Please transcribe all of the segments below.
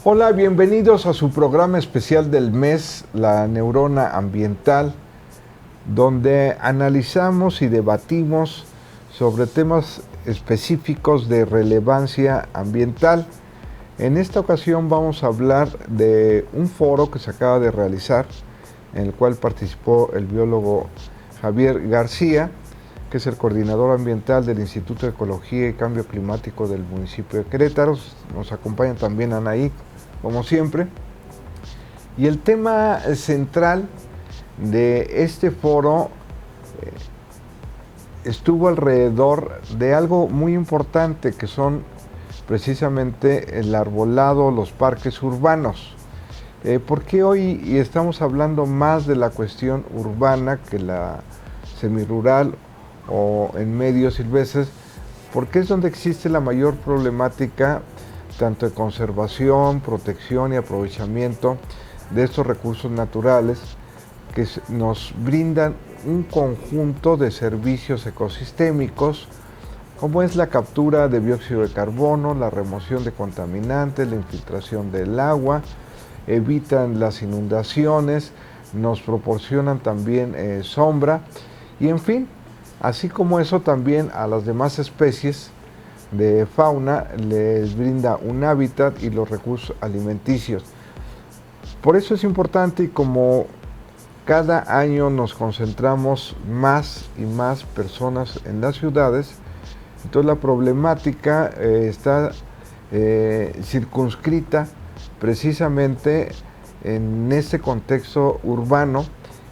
Hola, bienvenidos a su programa especial del mes, La Neurona Ambiental, donde analizamos y debatimos sobre temas específicos de relevancia ambiental. En esta ocasión vamos a hablar de un foro que se acaba de realizar, en el cual participó el biólogo Javier García, que es el coordinador ambiental del Instituto de Ecología y Cambio Climático del municipio de Querétaro. Nos acompaña también Anaí, como siempre. Y el tema central de este foro estuvo alrededor de algo muy importante, que son precisamente el arbolado, los parques urbanos. ¿Por qué hoy estamos hablando más de la cuestión urbana que la semirural o en medios silvestres? Porque es donde existe la mayor problemática, tanto de conservación, protección y aprovechamiento de estos recursos naturales que nos brindan un conjunto de servicios ecosistémicos, como es la captura de dióxido de carbono, la remoción de contaminantes, la infiltración del agua, evitan las inundaciones, nos proporcionan también sombra y, en fin, así como eso, también a las demás especies de fauna les brinda un hábitat y los recursos alimenticios. Por eso es importante, y como cada año nos concentramos más y más personas en las ciudades, entonces la problemática está circunscrita precisamente en este contexto urbano,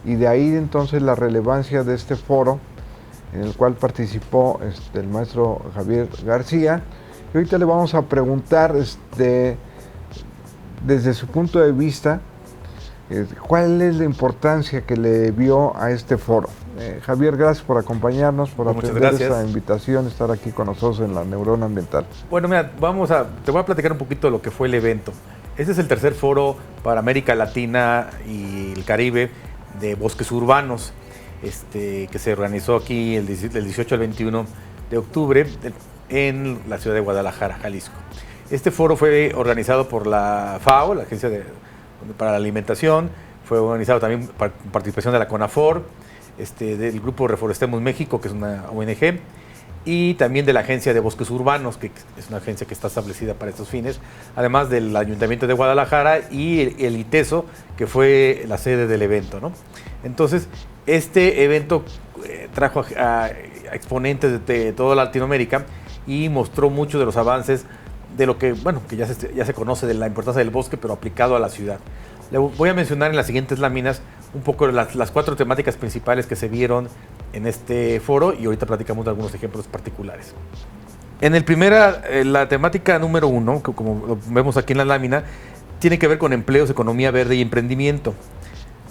y de ahí entonces la relevancia de este foro en el cual participó el maestro Javier García. Y ahorita le vamos a preguntar desde su punto de vista cuál es la importancia que le vio a este foro. Javier, gracias por acompañarnos, por atender esta invitación, estar aquí con nosotros en La Neurona Ambiental. Bueno, mira, te voy a platicar un poquito de lo que fue el evento. Este es el tercer foro para América Latina y el Caribe de bosques urbanos, que se organizó aquí del 18 al 21 de octubre en la ciudad de Guadalajara, Jalisco. Este foro fue organizado por la FAO, la Agencia para la Alimentación, fue organizado también con participación de la CONAFOR, del Grupo Reforestemos México, que es una ONG, y también de la Agencia de Bosques Urbanos, que es una agencia que está establecida para estos fines, además del Ayuntamiento de Guadalajara y el ITESO, que fue la sede del evento, ¿no? Entonces, este evento trajo a exponentes de toda Latinoamérica y mostró mucho de los avances de lo que, bueno, que ya se conoce de la importancia del bosque, pero aplicado a la ciudad. Le voy a mencionar en las siguientes láminas un poco las cuatro temáticas principales que se vieron en este foro, y ahorita platicamos de algunos ejemplos particulares. La temática número 1, que como lo vemos aquí en la lámina, tiene que ver con empleos, economía verde y emprendimiento.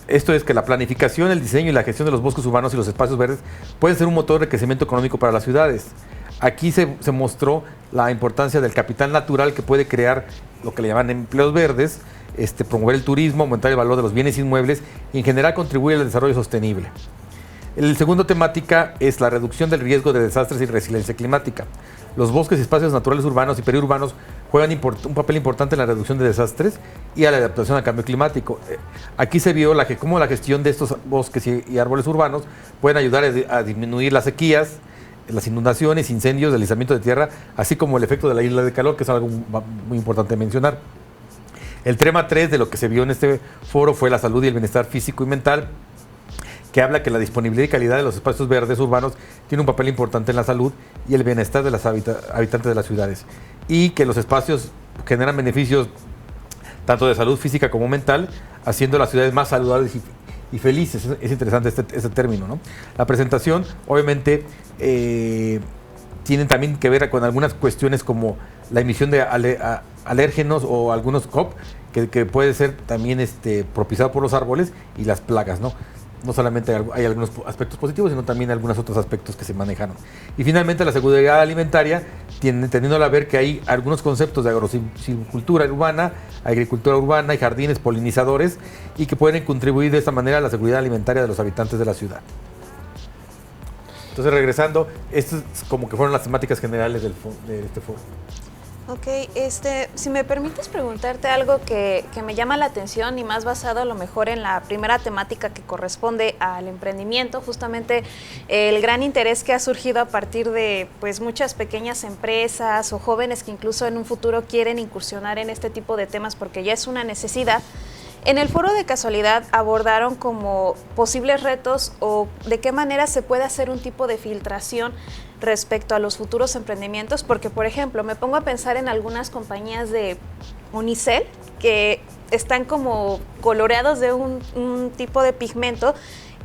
Esto es que la planificación, el diseño y la gestión de los bosques urbanos y los espacios verdes pueden ser un motor de crecimiento económico para las ciudades. Aquí se mostró la importancia del capital natural, que puede crear lo que le llaman empleos verdes, promover el turismo, aumentar el valor de los bienes inmuebles y en general contribuir al desarrollo sostenible. La segunda temática es la reducción del riesgo de desastres y resiliencia climática. Los bosques y espacios naturales urbanos y periurbanos juegan un papel importante en la reducción de desastres y a la adaptación al cambio climático. Aquí se vio cómo la gestión de estos bosques y árboles urbanos pueden ayudar a disminuir las sequías, las inundaciones, incendios, deslizamiento de tierra, así como el efecto de la isla de calor, que es algo muy importante mencionar. El tema 3 de lo que se vio en este foro fue la salud y el bienestar físico y mental, que habla que la disponibilidad y calidad de los espacios verdes urbanos tiene un papel importante en la salud y el bienestar de los habitantes de las ciudades, y que los espacios generan beneficios tanto de salud física como mental, haciendo las ciudades más saludables y felices. Es interesante este término, ¿no? La presentación, obviamente, tienen también que ver con algunas cuestiones como la emisión de alérgenos o algunos COP, que puede ser también propiciado por los árboles, y las plagas, ¿no? No solamente hay algunos aspectos positivos, sino también algunos otros aspectos que se manejaron. Y finalmente, la seguridad alimentaria, teniendo a ver que hay algunos conceptos de agrosilvicultura urbana, agricultura urbana y jardines polinizadores, y que pueden contribuir de esta manera a la seguridad alimentaria de los habitantes de la ciudad. Entonces, regresando, estas como que fueron las temáticas generales de este foro. Ok, si me permites preguntarte algo que me llama la atención y más basado a lo mejor en la primera temática que corresponde al emprendimiento, justamente el gran interés que ha surgido a partir de pues muchas pequeñas empresas o jóvenes que incluso en un futuro quieren incursionar en este tipo de temas porque ya es una necesidad. En el foro de casualidad abordaron como posibles retos o de qué manera se puede hacer un tipo de filtración respecto a los futuros emprendimientos, porque por ejemplo me pongo a pensar en algunas compañías de unicel que están como coloreados de un tipo de pigmento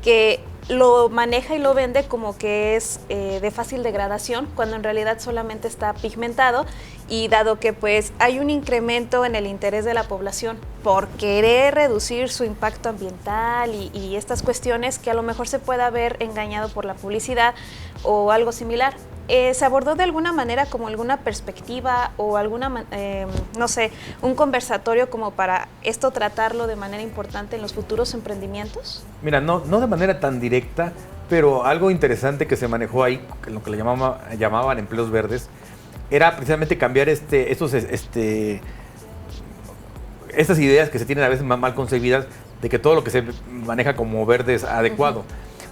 que lo maneja y lo vende como que es de fácil degradación, cuando en realidad solamente está pigmentado, y dado que pues hay un incremento en el interés de la población por querer reducir su impacto ambiental y estas cuestiones, que a lo mejor se pueda ver engañado por la publicidad o algo similar. ¿Se abordó de alguna manera como alguna perspectiva o alguna, no sé, un conversatorio como para esto tratarlo de manera importante en los futuros emprendimientos? Mira, no de manera tan directa, pero algo interesante que se manejó ahí, lo que le llamaban empleos verdes, era precisamente cambiar estas ideas que se tienen a veces mal concebidas de que todo lo que se maneja como verde es adecuado.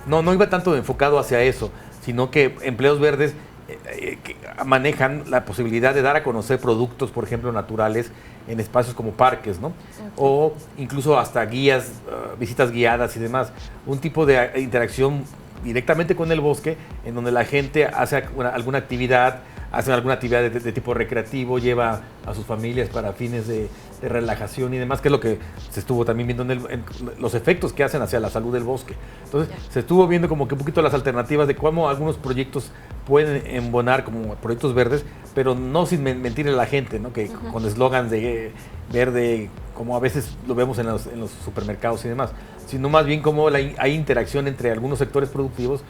No iba tanto enfocado hacia eso, sino que empleos verdes que manejan la posibilidad de dar a conocer productos, por ejemplo, naturales en espacios como parques, ¿no? O incluso hasta guías, visitas guiadas y demás. Un tipo de interacción directamente con el bosque, en donde la gente hace alguna actividad, de tipo recreativo, lleva a sus familias para fines de relajación y demás, que es lo que se estuvo también viendo en los efectos que hacen hacia la salud del bosque. Entonces, se estuvo viendo como que un poquito las alternativas de cómo algunos proyectos pueden embonar como proyectos verdes, pero no sin mentirle a la gente, ¿no? Que con eslogans de verde, como a veces lo vemos en los supermercados y demás, sino más bien como hay interacción entre algunos sectores productivos,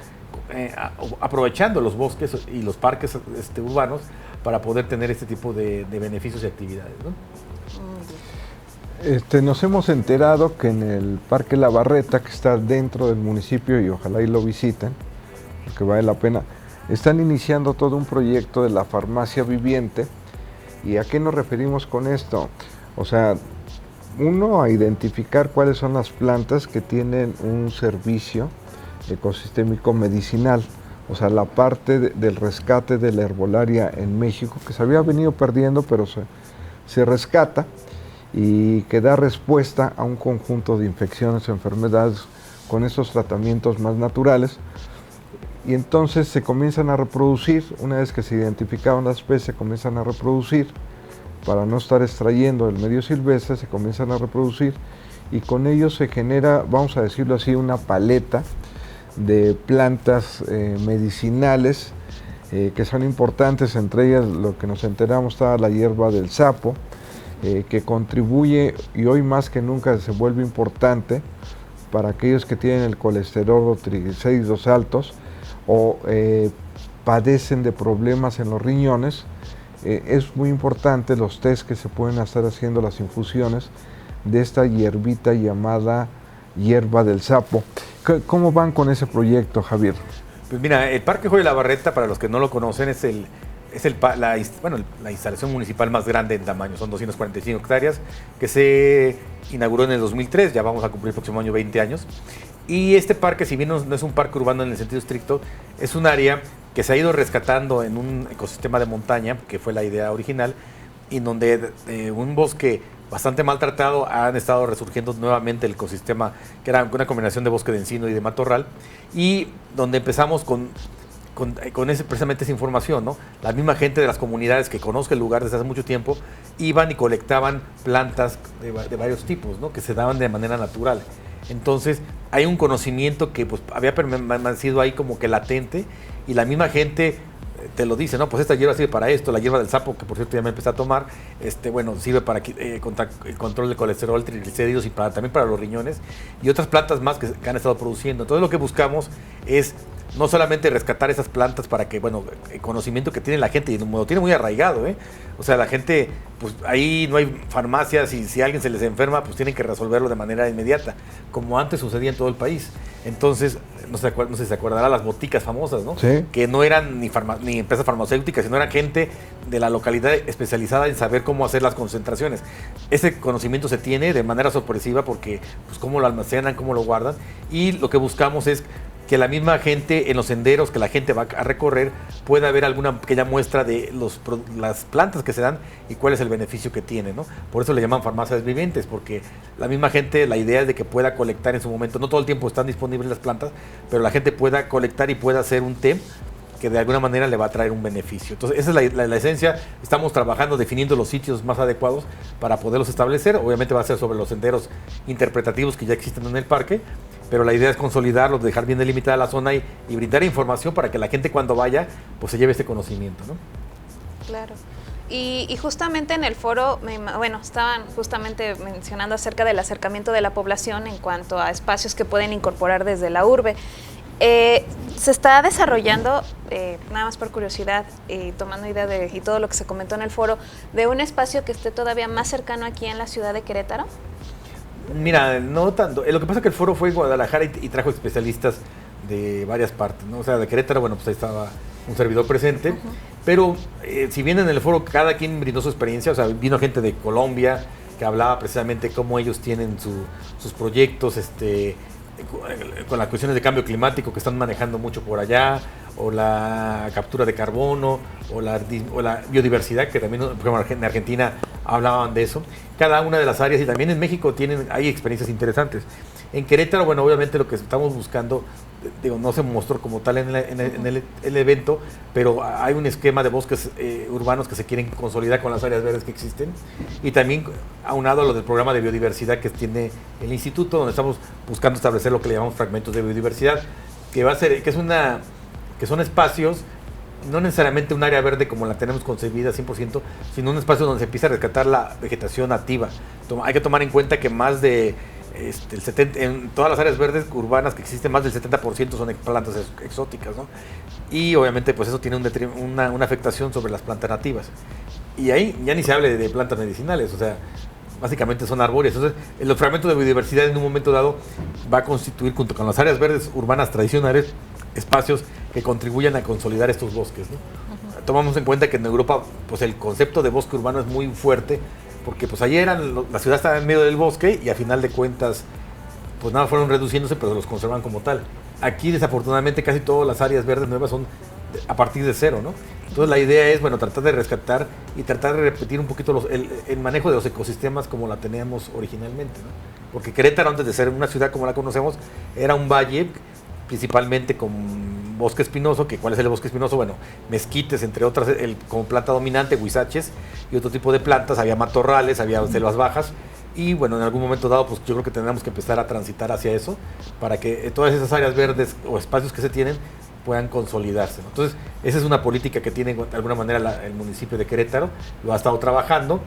aprovechando los bosques y los parques urbanos para poder tener este tipo de beneficios y actividades, ¿no? Nos hemos enterado que en el Parque La Barreta, que está dentro del municipio, y ojalá y lo visiten, porque vale la pena, están iniciando todo un proyecto de la farmacia viviente. ¿Y a qué nos referimos con esto? O sea, uno, a identificar cuáles son las plantas que tienen un servicio ecosistémico medicinal, o sea, la parte del rescate de la herbolaria en México, que se había venido perdiendo, pero se rescata y que da respuesta a un conjunto de infecciones, enfermedades con estos tratamientos más naturales. Y entonces se comienzan a reproducir, una vez que se identificaron la especie, comienzan a reproducir, para no estar extrayendo del medio silvestre, se comienzan a reproducir, y con ello se genera, vamos a decirlo así, una paleta de plantas medicinales que son importantes. Entre ellas, lo que nos enteramos, está la hierba del sapo, que contribuye, y hoy más que nunca se vuelve importante para aquellos que tienen el colesterol o triglicéridos altos o padecen de problemas en los riñones. Es muy importante los test que se pueden estar haciendo, las infusiones de esta hierbita llamada hierba del sapo. ¿Cómo van con ese proyecto, Javier? Pues mira, el Parque Joya La Barreta, para los que no lo conocen, es la instalación municipal más grande en tamaño, son 245 hectáreas, que se inauguró en el 2003, ya vamos a cumplir el próximo año 20 años. Y este parque, si bien no es un parque urbano en el sentido estricto, es un área que se ha ido rescatando en un ecosistema de montaña, que fue la idea original, y donde un bosque bastante maltratado han estado resurgiendo nuevamente el ecosistema, que era una combinación de bosque de encino y de matorral, y donde empezamos con precisamente esa información, ¿no? La misma gente de las comunidades que conozca el lugar desde hace mucho tiempo iban y colectaban plantas de varios tipos, ¿no? Que se daban de manera natural. Entonces hay un conocimiento que pues había permanecido ahí como que latente, y la misma gente te lo dice, ¿no? Pues esta hierba sirve para esto, la hierba del sapo, que por cierto ya me empecé a tomar, sirve para contra el control del colesterol, triglicéridos, y también para los riñones, y otras plantas más que han estado produciendo. Entonces lo que buscamos es no solamente rescatar esas plantas para que, bueno, el conocimiento que tiene la gente, y lo tiene muy arraigado, ¿eh? O sea, la gente, pues ahí no hay farmacias y si a alguien se les enferma, pues tienen que resolverlo de manera inmediata, como antes sucedía en todo el país. Entonces, no sé si se acordará las boticas famosas, ¿no? Sí. Que no eran ni empresas farmacéuticas, sino eran gente de la localidad especializada en saber cómo hacer las concentraciones. Ese conocimiento se tiene de manera sorpresiva porque, pues, cómo lo almacenan, cómo lo guardan, y lo que buscamos es que la misma gente en los senderos que la gente va a recorrer pueda ver alguna pequeña muestra de las plantas que se dan y cuál es el beneficio que tienen, ¿no? Por eso le llaman farmacias vivientes, porque la misma gente, la idea es de que pueda colectar en su momento, no todo el tiempo están disponibles las plantas, pero la gente pueda colectar y pueda hacer un té que de alguna manera le va a traer un beneficio. Entonces, esa es la esencia. Estamos trabajando, definiendo los sitios más adecuados para poderlos establecer. Obviamente va a ser sobre los senderos interpretativos que ya existen en el parque, pero la idea es consolidarlos, dejar bien delimitada la zona y brindar información para que la gente cuando vaya, pues se lleve este conocimiento, ¿no? Claro. Y justamente en el foro, bueno, estaban justamente mencionando acerca del acercamiento de la población en cuanto a espacios que pueden incorporar desde la urbe. Se está desarrollando, nada más por curiosidad, tomando idea y todo lo que se comentó en el foro, de un espacio que esté todavía más cercano aquí en la ciudad de Querétaro. Mira, no tanto. Lo que pasa es que el foro fue en Guadalajara y trajo especialistas de varias partes, ¿no? O sea, de Querétaro, bueno, pues ahí estaba un servidor presente, pero si bien en el foro cada quien brindó su experiencia, o sea, vino gente de Colombia que hablaba precisamente cómo ellos tienen sus proyectos, con las cuestiones de cambio climático que están manejando mucho por allá, o la captura de carbono, o la biodiversidad, que también, por ejemplo, en Argentina hablaban de eso. Cada una de las áreas, y también en México hay experiencias interesantes. En Querétaro, bueno, obviamente lo que estamos buscando, digo, no se mostró como tal en el evento, pero hay un esquema de bosques urbanos que se quieren consolidar con las áreas verdes que existen, y también aunado a lo del programa de biodiversidad que tiene el instituto, donde estamos buscando establecer lo que le llamamos fragmentos de biodiversidad, que son espacios, no necesariamente un área verde como la tenemos concebida 100%, sino un espacio donde se empieza a rescatar la vegetación nativa. Hay que tomar en cuenta que más de en todas las áreas verdes urbanas que existen, más del 70% son plantas exóticas, ¿no? Y obviamente pues eso tiene una afectación sobre las plantas nativas. Y ahí ya ni se hable de plantas medicinales, o sea, básicamente son arbóreas. Entonces, los fragmentos de biodiversidad en un momento dado va a constituir, junto con las áreas verdes urbanas tradicionales, espacios que contribuyan a consolidar estos bosques, ¿no? Tomamos en cuenta que en Europa pues el concepto de bosque urbano es muy fuerte, porque pues allí la ciudad estaba en medio del bosque y a final de cuentas pues nada, fueron reduciéndose, pero los conservan como tal. Aquí desafortunadamente casi todas las áreas verdes nuevas son a partir de cero, ¿no? Entonces la idea es, bueno, tratar de rescatar y tratar de repetir un poquito el manejo de los ecosistemas como la teníamos originalmente, ¿no? Porque Querétaro, antes de ser una ciudad como la conocemos, era un valle principalmente con bosque espinoso. ¿Cuál es el bosque espinoso? Bueno, mezquites, entre otras, como planta dominante, huizaches y otro tipo de plantas, había matorrales, había selvas bajas, y bueno, en algún momento dado, pues yo creo que tendremos que empezar a transitar hacia eso, para que todas esas áreas verdes o espacios que se tienen puedan consolidarse, ¿no? Entonces, esa es una política que tiene de alguna manera el municipio de Querétaro, lo ha estado trabajando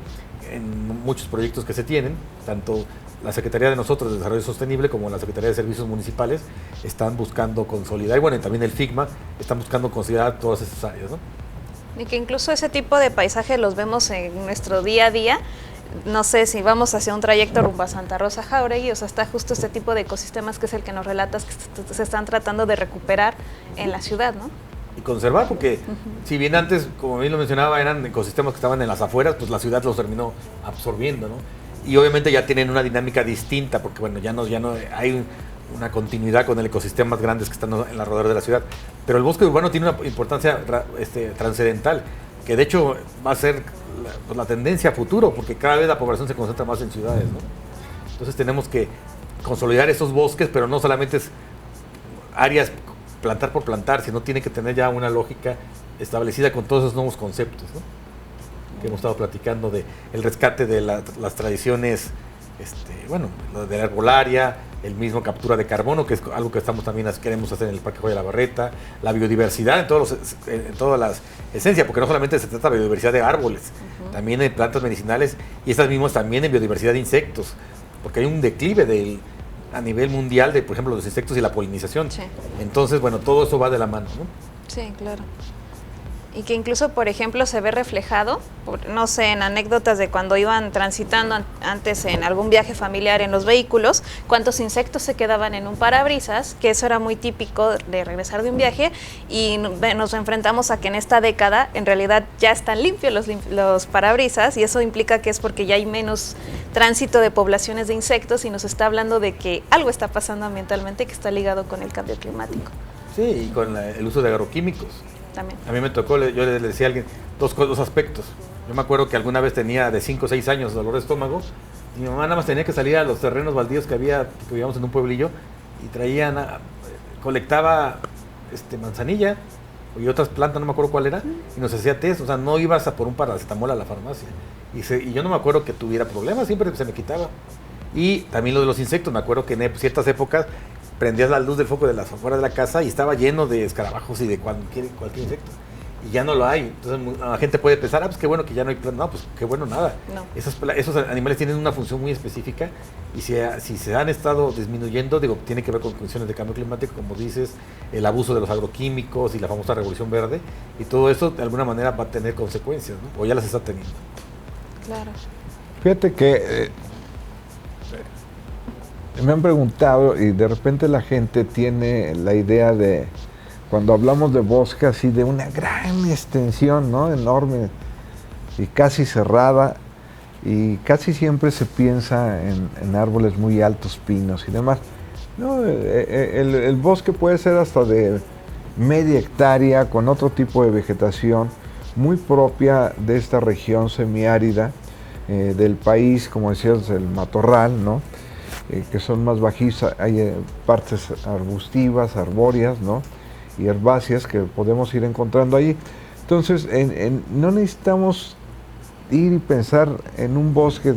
en muchos proyectos que se tienen, tanto la Secretaría de nosotros de Desarrollo Sostenible como la Secretaría de Servicios Municipales están buscando consolidar, y bueno, y también el FIGMA están buscando considerar todas esas áreas, ¿no? Y que incluso ese tipo de paisaje los vemos en nuestro día a día. No sé si vamos hacia un trayecto rumbo a Santa Rosa Jáuregui, o sea, está justo este tipo de ecosistemas que es el que nos relatas que se están tratando de recuperar en la ciudad, ¿no? Y conservar, porque si bien antes, como bien lo mencionaba, eran ecosistemas que estaban en las afueras, pues la ciudad los terminó absorbiendo, ¿no? Y obviamente ya tienen una dinámica distinta, porque bueno, ya no hay una continuidad con el ecosistemas grandes que están en la rodeadera de la ciudad. Pero el bosque urbano tiene una importancia trascendental, que de hecho va a ser la tendencia a futuro, porque cada vez la población se concentra más en ciudades, ¿no? Entonces tenemos que consolidar esos bosques, pero no solamente es áreas plantar por plantar, sino tiene que tener ya una lógica establecida con todos esos nuevos conceptos, ¿no? Que hemos estado platicando de el rescate de las tradiciones, bueno, de la herbolaria, el mismo captura de carbono, que es algo que queremos hacer en el Parque Joya de la Barreta, la biodiversidad en todas las esencias, porque no solamente se trata de biodiversidad de árboles, también de plantas medicinales, y estas mismas también en biodiversidad de insectos, porque hay un declive a nivel mundial de, por ejemplo, los insectos y la polinización. Sí. Entonces, bueno, todo eso va de la mano, ¿no? Sí, claro. Y que incluso, por ejemplo, se ve reflejado, no sé, en anécdotas de cuando iban transitando antes en algún viaje familiar en los vehículos, cuántos insectos se quedaban en un parabrisas, que eso era muy típico de regresar de un viaje, y nos enfrentamos a que en esta década en realidad ya están limpios los parabrisas, y eso implica que es porque ya hay menos tránsito de poblaciones de insectos, y nos está hablando de que algo está pasando ambientalmente que está ligado con el cambio climático. Sí, y con el uso de agroquímicos. También. A mí me tocó, yo le decía a alguien, dos aspectos. Yo me acuerdo que alguna vez tenía de 5 o 6 años dolor de estómago, y mi mamá nada más tenía que salir a los terrenos baldíos que vivíamos en un pueblillo, y colectaba manzanilla y otras plantas, no me acuerdo cuál era, y nos hacía test. O sea, no ibas a por un paracetamol a la farmacia. Y yo no me acuerdo que tuviera problemas, siempre se me quitaba. Y también lo de los insectos, me acuerdo que en ciertas épocas prendías la luz del foco de las afuera de la casa y estaba lleno de escarabajos y de cualquier insecto. Y ya no lo hay. Entonces la gente puede pensar, pues qué bueno que ya no hay plantas. No, pues qué bueno, nada. No. Esos animales tienen una función muy específica, y si se han estado disminuyendo, tiene que ver con condiciones de cambio climático, como dices, el abuso de los agroquímicos y la famosa revolución verde, y todo eso de alguna manera va a tener consecuencias, ¿no? O ya las está teniendo. Claro. Fíjate que me han preguntado, y de repente la gente tiene la idea de, cuando hablamos de bosque, así de una gran extensión, ¿no? Enorme y casi cerrada, y casi siempre se piensa en árboles muy altos, pinos y demás. No, el bosque puede ser hasta de media hectárea, con otro tipo de vegetación muy propia de esta región semiárida del país, como decías, el matorral, ¿no? Que son más bajizas, hay partes arbustivas, arbóreas, ¿no? Y herbáceas que podemos ir encontrando ahí. Entonces, no necesitamos ir y pensar en un bosque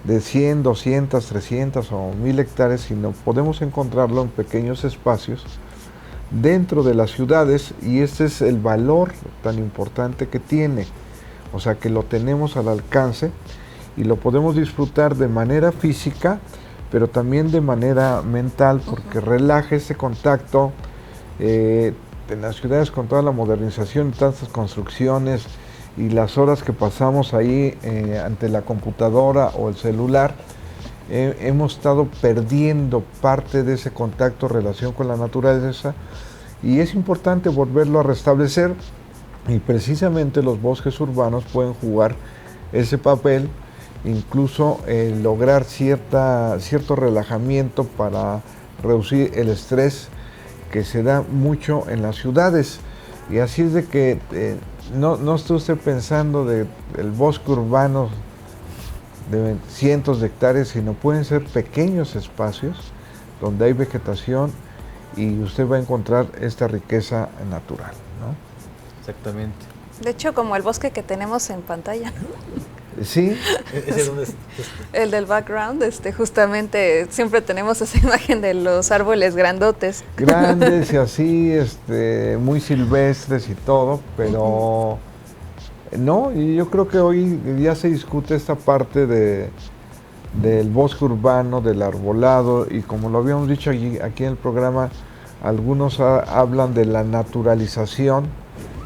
de 100, 200, 300 o 1000 hectáreas, sino podemos encontrarlo en pequeños espacios dentro de las ciudades, y este es el valor tan importante que tiene. O sea, que lo tenemos al alcance y lo podemos disfrutar de manera física, pero también de manera mental, porque relaja ese contacto en las ciudades con toda la modernización, tantas construcciones y las horas que pasamos ahí ante la computadora o el celular. Hemos estado perdiendo parte de ese contacto, relación con la naturaleza, y es importante volverlo a restablecer, y precisamente los bosques urbanos pueden jugar ese papel, incluso lograr cierto relajamiento para reducir el estrés que se da mucho en las ciudades. Y así es de que no esté usted pensando del bosque urbano de cientos de hectáreas, sino pueden ser pequeños espacios donde hay vegetación, y usted va a encontrar esta riqueza natural, ¿no? Exactamente. De hecho, como el bosque que tenemos en pantalla. Sí. ¿Ese dónde es? El del background, justamente siempre tenemos esa imagen de los árboles grandotes. Grandes y así, muy silvestres y todo, pero no, y yo creo que hoy ya se discute esta parte del bosque urbano, del arbolado, y como lo habíamos dicho aquí en el programa, algunos hablan de la naturalización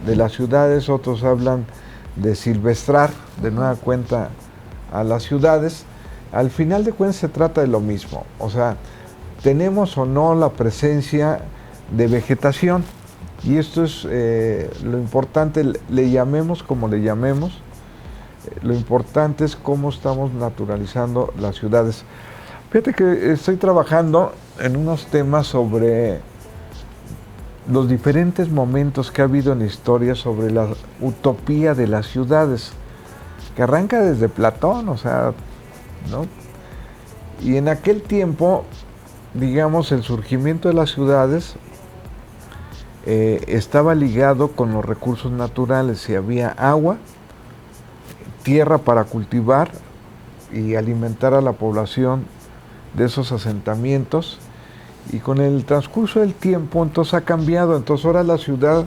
de las ciudades, otros hablan de silvestrar de nueva cuenta a las ciudades. Al final de cuentas se trata de lo mismo, o sea, tenemos o no la presencia de vegetación, y esto es lo importante, le llamemos como le llamemos, lo importante es cómo estamos naturalizando las ciudades. Fíjate que estoy trabajando en unos temas sobre los diferentes momentos que ha habido en la historia sobre la utopía de las ciudades, que arranca desde Platón, o sea, ¿no? Y en aquel tiempo, digamos, el surgimiento de las ciudades estaba ligado con los recursos naturales. Si había agua, tierra para cultivar y alimentar a la población de esos asentamientos, y con el transcurso del tiempo entonces ha cambiado. Entonces ahora la ciudad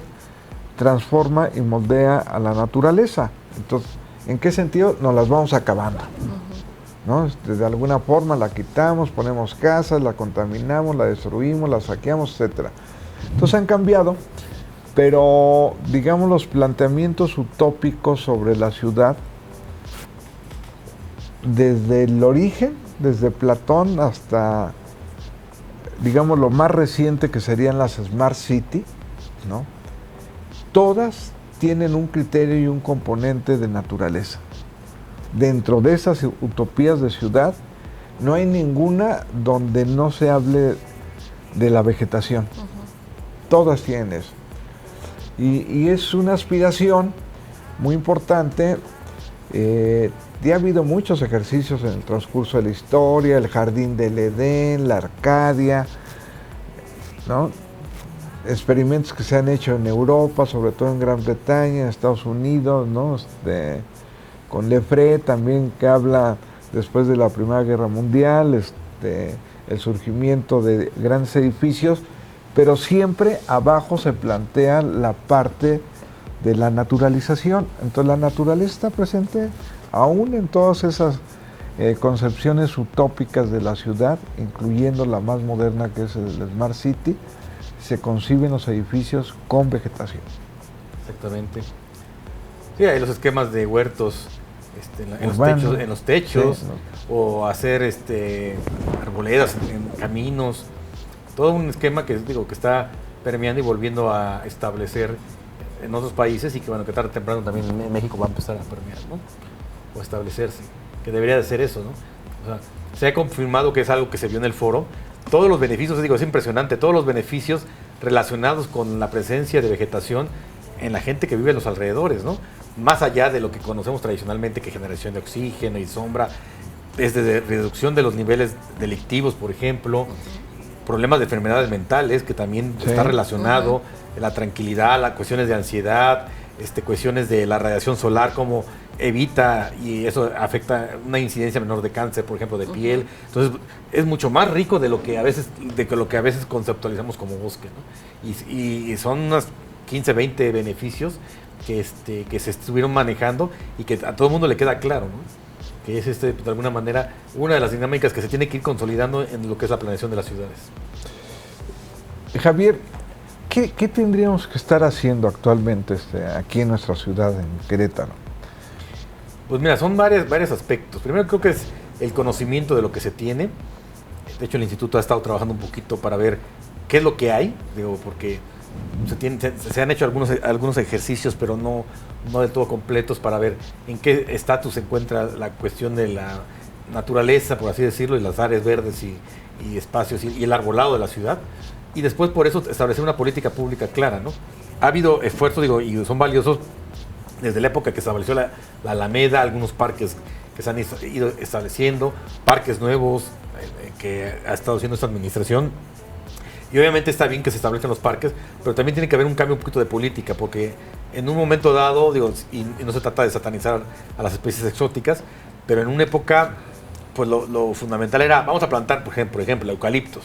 transforma y moldea a la naturaleza. Entonces, ¿en qué sentido? Nos las vamos acabando. ¿no? De alguna forma la quitamos, ponemos casas, la contaminamos, la destruimos, la saqueamos, etcétera. Entonces han cambiado, pero digamos los planteamientos utópicos sobre la ciudad, desde el origen, desde Platón hasta, digamos, lo más reciente que serían las Smart City, ¿no? Todas tienen un criterio y un componente de naturaleza. Dentro de esas utopías de ciudad, no hay ninguna donde no se hable de la vegetación. Todas tienen eso. Y es una aspiración muy importante. Ya ha habido muchos ejercicios en el transcurso de la historia, el Jardín del Edén, la Arcadia, ¿no? Experimentos que se han hecho en Europa, sobre todo en Gran Bretaña, en Estados Unidos, ¿no? Con Le Fray también, que habla después de la Primera Guerra Mundial, el surgimiento de grandes edificios, pero siempre abajo se plantea la parte de la naturalización. Entonces la naturaleza está presente aún en todas esas concepciones utópicas de la ciudad, incluyendo la más moderna que es el Smart City. Se conciben los edificios con vegetación. Exactamente. Sí, hay los esquemas de huertos en los techos, sí, ¿no? O hacer arboledas en caminos. Todo un esquema que está permeando y volviendo a establecer en otros países, y que bueno, que tarde o temprano también en México va a empezar a permear, ¿no? O establecerse, que debería de ser eso, ¿no? O sea, se ha confirmado que es algo que se vio en el foro. Todos los beneficios, es impresionante, todos los beneficios relacionados con la presencia de vegetación en la gente que vive en los alrededores, ¿no? Más allá de lo que conocemos tradicionalmente, que generación de oxígeno y sombra, desde reducción de los niveles delictivos, por ejemplo, problemas de enfermedades mentales, que también está relacionado, la tranquilidad, las cuestiones de ansiedad, cuestiones de la radiación solar, como evita, y eso afecta una incidencia menor de cáncer, por ejemplo, de piel. Entonces es mucho más rico de lo que a veces conceptualizamos como bosque, ¿no? Y son unos 15, 20 beneficios que se estuvieron manejando y que a todo el mundo le queda claro, ¿no? Que es de alguna manera una de las dinámicas que se tiene que ir consolidando en lo que es la planeación de las ciudades. Javier, ¿qué tendríamos que estar haciendo actualmente aquí en nuestra ciudad, en Querétaro? Pues mira, son varios aspectos. Primero, creo que es el conocimiento de lo que se tiene. De hecho, el instituto ha estado trabajando un poquito para ver qué es lo que hay, porque se han hecho algunos ejercicios, pero no del todo completos, para ver en qué estatus se encuentra la cuestión de la naturaleza, por así decirlo, y las áreas verdes y espacios y el arbolado de la ciudad. Y después, por eso, establecer una política pública clara, ¿no? Ha habido esfuerzos, y son valiosos, desde la época que se estableció la Alameda, algunos parques que se han ido estableciendo, parques nuevos que ha estado haciendo esta administración. Y obviamente está bien que se establezcan los parques, pero también tiene que haber un cambio un poquito de política, porque en un momento dado, y no se trata de satanizar a las especies exóticas, pero en una época, pues lo fundamental era, vamos a plantar, por ejemplo, eucaliptos.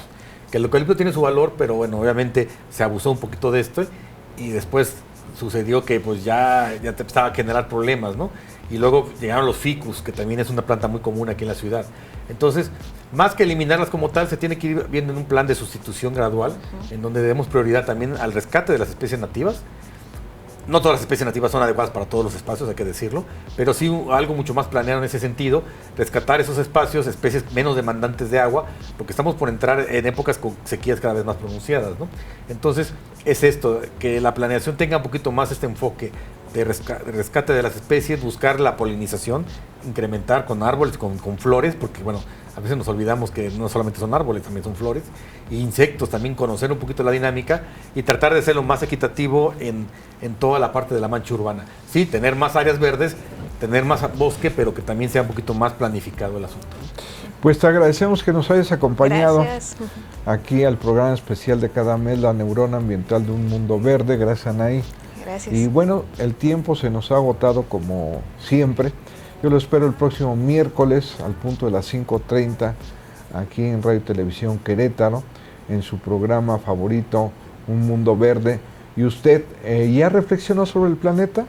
Que el eucalipto tiene su valor, pero bueno, obviamente se abusó un poquito de esto, y después sucedió que pues ya te empezaba a generar problemas, ¿no? Y luego llegaron los ficus, que también es una planta muy común aquí en la ciudad. Entonces, más que eliminarlas como tal, se tiene que ir viendo en un plan de sustitución gradual, en donde demos prioridad también al rescate de las especies nativas. No todas las especies nativas son adecuadas para todos los espacios, hay que decirlo, pero sí algo mucho más planeado en ese sentido, rescatar esos espacios, especies menos demandantes de agua, porque estamos por entrar en épocas con sequías cada vez más pronunciadas, ¿no? Entonces, es esto, que la planeación tenga un poquito más este enfoque de rescate de las especies, buscar la polinización, incrementar con árboles, con flores, porque bueno, a veces nos olvidamos que no solamente son árboles, también son flores, e insectos, también conocer un poquito la dinámica y tratar de ser lo más equitativo en toda la parte de la mancha urbana. Sí, tener más áreas verdes, tener más bosque, pero que también sea un poquito más planificado el asunto. Pues te agradecemos que nos hayas acompañado. Gracias. Aquí al programa especial de cada mes, La Neurona Ambiental de un Mundo Verde. Gracias, Anaí. Gracias. Y bueno, el tiempo se nos ha agotado como siempre. Yo lo espero el próximo miércoles al punto de las 5:30 aquí en Radio Televisión Querétaro, en su programa favorito, Un Mundo Verde. ¿Y usted ya reflexionó sobre el planeta?